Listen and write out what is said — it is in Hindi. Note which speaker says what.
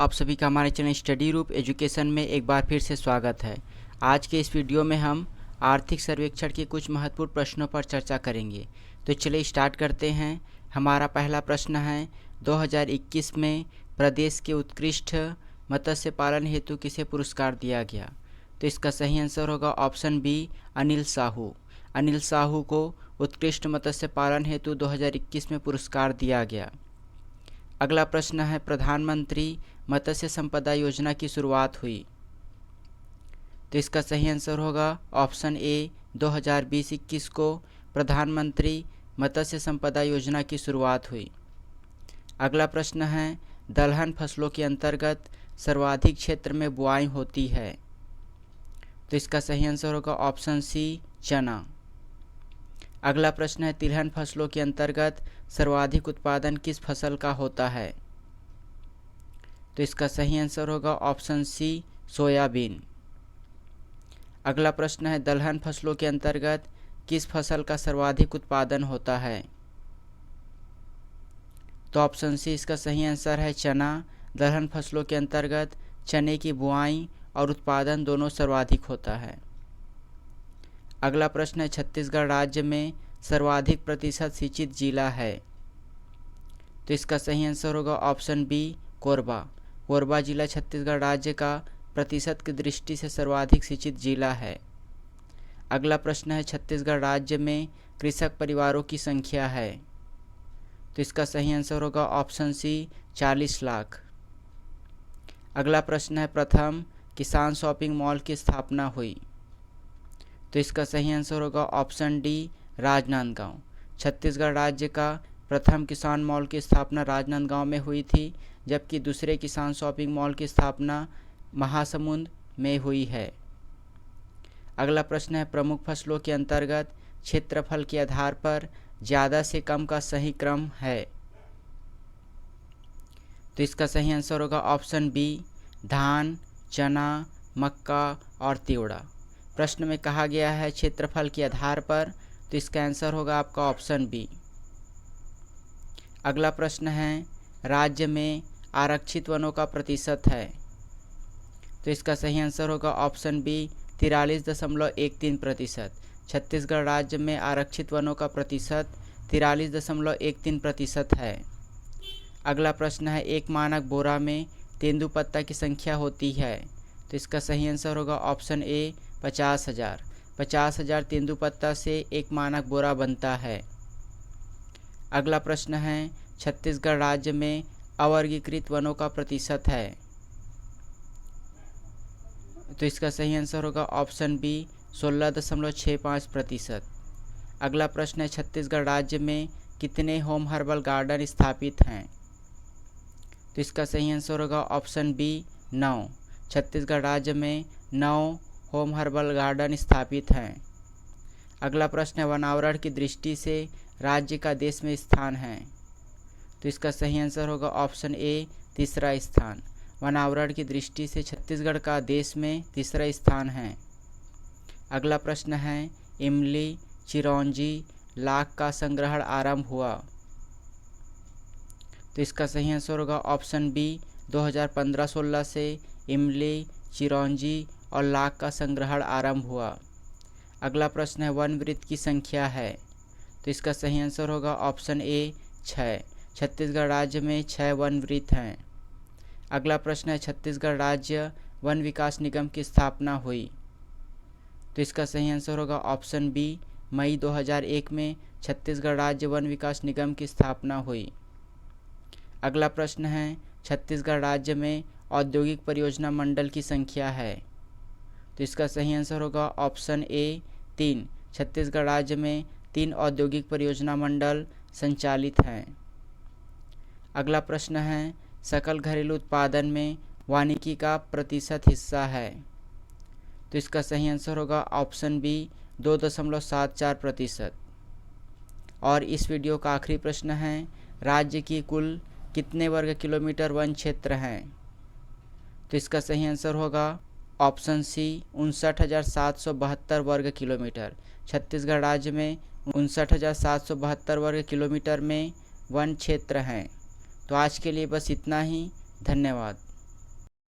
Speaker 1: आप सभी का हमारे चैनल स्टडी रूप एजुकेशन में एक बार फिर से स्वागत है। आज के इस वीडियो में हम आर्थिक सर्वेक्षण के कुछ महत्वपूर्ण प्रश्नों पर चर्चा करेंगे। तो चलिए स्टार्ट करते हैं। हमारा पहला प्रश्न है, 2021 में प्रदेश के उत्कृष्ट मत्स्य पालन हेतु किसे पुरस्कार दिया गया? तो इसका सही आंसर होगा ऑप्शन बी, अनिल साहू। अनिल साहू को उत्कृष्ट मत्स्य पालन हेतु 2021 में पुरस्कार दिया गया। अगला प्रश्न है, प्रधानमंत्री मत्स्य संपदा योजना की शुरुआत हुई? तो इसका सही आंसर होगा ऑप्शन ए, 2020-21 को प्रधानमंत्री मत्स्य संपदा योजना की शुरुआत हुई। अगला प्रश्न है, दलहन फसलों के अंतर्गत सर्वाधिक क्षेत्र में बुआई होती है? तो इसका सही आंसर होगा ऑप्शन सी, चना। अगला प्रश्न है, तिलहन फसलों के अंतर्गत सर्वाधिक उत्पादन किस फसल का होता है? तो इसका सही आंसर होगा ऑप्शन सी, सोयाबीन। अगला प्रश्न है, दलहन फसलों के अंतर्गत किस फसल का सर्वाधिक उत्पादन होता है? तो ऑप्शन सी इसका सही आंसर है, चना। दलहन फसलों के अंतर्गत चने की बुआई और उत्पादन दोनों सर्वाधिक होता है। अगला प्रश्न है, छत्तीसगढ़ राज्य में सर्वाधिक प्रतिशत सिंचित जिला है? तो इसका सही आंसर होगा ऑप्शन बी, कोरबा। कोरबा जिला छत्तीसगढ़ राज्य का प्रतिशत की दृष्टि से सर्वाधिक सिंचित जिला है। अगला प्रश्न है, छत्तीसगढ़ राज्य में कृषक परिवारों की संख्या है? तो इसका सही आंसर होगा ऑप्शन सी, 40 लाख। अगला प्रश्न है, प्रथम किसान शॉपिंग मॉल की स्थापना हुई? तो इसका सही आंसर होगा ऑप्शन डी, राजनांदगांव। छत्तीसगढ़ राज्य का प्रथम किसान मॉल की स्थापना राजनांदगांव में हुई थी, जबकि दूसरे किसान शॉपिंग मॉल की स्थापना महासमुंद में हुई है। अगला प्रश्न है, प्रमुख फसलों के अंतर्गत क्षेत्रफल के आधार पर ज़्यादा से कम का सही क्रम है? तो इसका सही आंसर होगा ऑप्शन बी, धान, चना, मक्का और तिवड़ा। प्रश्न में कहा गया है क्षेत्रफल के आधार पर, तो इसका आंसर होगा आपका ऑप्शन बी। अगला प्रश्न है, राज्य में आरक्षित वनों का प्रतिशत है? तो इसका सही आंसर होगा ऑप्शन बी, 43.13%। छत्तीसगढ़ राज्य में आरक्षित वनों का प्रतिशत 43.13% है। अगला प्रश्न है, एक मानक बोरा में तेंदुपत्ता की संख्या होती है? तो इसका सही आंसर होगा ऑप्शन ए, 50,000। 50,000 तेंदुपत्ता से एक मानक बोरा बनता है। अगला प्रश्न है, छत्तीसगढ़ राज्य में अवर्गीकृत वनों का प्रतिशत है? तो इसका सही आंसर होगा ऑप्शन बी, 16.65%। अगला प्रश्न है, छत्तीसगढ़ राज्य में कितने होम हर्बल गार्डन स्थापित हैं? तो इसका सही आंसर होगा ऑप्शन बी, 9। छत्तीसगढ़ राज्य में 9 होम हर्बल गार्डन स्थापित हैं। अगला प्रश्न है, वनावरण की दृष्टि से राज्य का देश में स्थान है? तो इसका सही आंसर होगा ऑप्शन ए, तीसरा स्थान। वनावरण की दृष्टि से छत्तीसगढ़ का देश में तीसरा स्थान है। अगला प्रश्न है, इमली, चिरौंजी, लाख का संग्रहण आरंभ हुआ? तो इसका सही आंसर होगा ऑप्शन बी, 2015-16 से इमली, चिरौंजी और लाख का संग्रहण आरंभ हुआ। अगला प्रश्न है, वन वृत्त की संख्या है? तो इसका सही आंसर होगा ऑप्शन ए, 6। छत्तीसगढ़ राज्य में 6 वन वृत्त हैं। अगला प्रश्न है, छत्तीसगढ़ राज्य वन विकास निगम की स्थापना हुई? तो इसका सही आंसर होगा ऑप्शन बी, मई 2001 में छत्तीसगढ़ राज्य वन विकास निगम की स्थापना हुई। अगला प्रश्न है, छत्तीसगढ़ राज्य में औद्योगिक परियोजना मंडल की संख्या है? तो इसका सही आंसर होगा ऑप्शन ए, 3। छत्तीसगढ़ राज्य में 3 औद्योगिक परियोजना मंडल संचालित हैं। अगला प्रश्न है, सकल घरेलू उत्पादन में वानिकी का प्रतिशत हिस्सा है? तो इसका सही आंसर होगा ऑप्शन बी, 2.74%। और इस वीडियो का आखिरी प्रश्न है, राज्य की कुल कितने वर्ग किलोमीटर वन क्षेत्र हैं? तो इसका सही आंसर होगा ऑप्शन सी, 59,772 वर्ग किलोमीटर। छत्तीसगढ़ राज्य में 59,772 वर्ग किलोमीटर में वन क्षेत्र हैं। तो आज के लिए बस इतना ही। धन्यवाद।